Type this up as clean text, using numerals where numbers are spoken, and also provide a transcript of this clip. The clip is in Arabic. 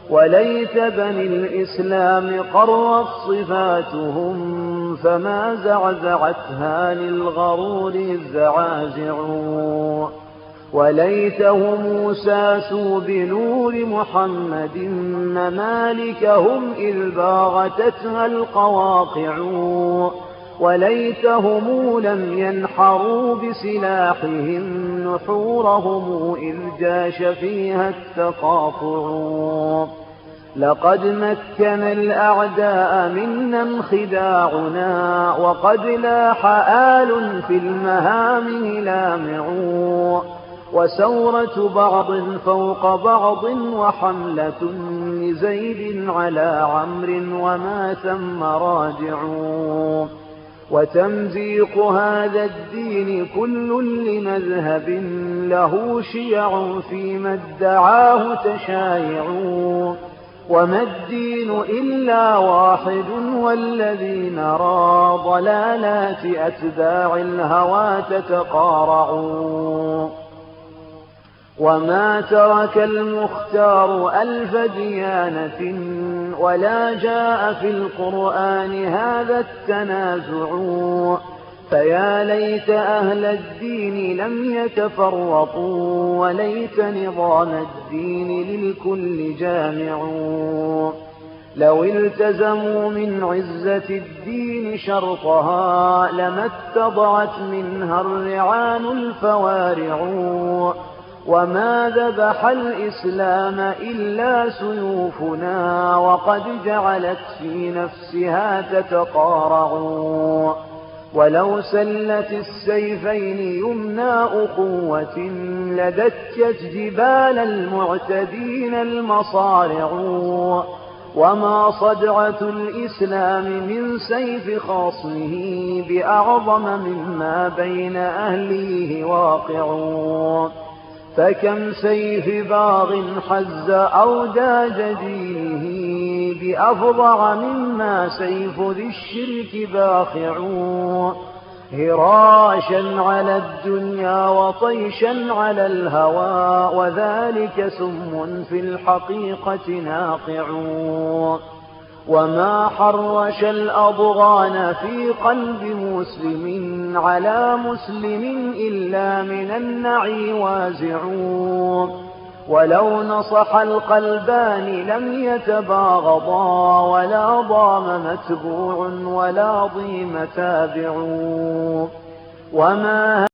وليت بني الإسلام قرت صفاتهم فما زعزعتها للغرور الزعازع. وليتهم ساسوا بنور محمد ممالكهم إذ باغتتها القواقع. وليتهم لم ينحروا بسلاحهم نحورهم إذ جاش فيها التقاطع. لقد مكن الأعداء منا انخداعنا وقد لاح آل في المهام لامع. وسورة بعض فوق بعض وحملة لزيد على عمرو وما ثم راجع. وتمزيق هذا الدين كل لمذهب له شيع فيما ادعاه تشايع. وما الدين إلا واحد والذي نرى ضلالات أتباع الهوى تتقارع. وما ترك المختار ألف ديانة ولا جاء في القرآن هذا التنازع. فيا ليت أهل الدين لم يتفرطوا وليت نظام الدين للكل جامع. لو التزموا من عزة الدين شرطها لما اتضعت منها الرعان الفوارع. وما ذبح الإسلام إلا سيوفنا وقد جعلت في نفسها تتقارع. ولو سلت السيفين يمنى أخوة لدكت جبال المعتدين المصارع. وما صدعة الإسلام من سيف خاصمه بأعظم مما بين أهليه واقع. فكم سيف باغ حز أوداج دينه بأفظع مما سيف ذي الشرك باخع. هراشا على الدنيا وطيشا على الهوى وذلك سم في الحقيقة ناقع. وما حرش الأضغان في قلب مسلم على مسلم إلا من النعي وازع. ولو نصح القلبان لم يتباغضا ولا ضام متبوع ولا ضيم تابع. وما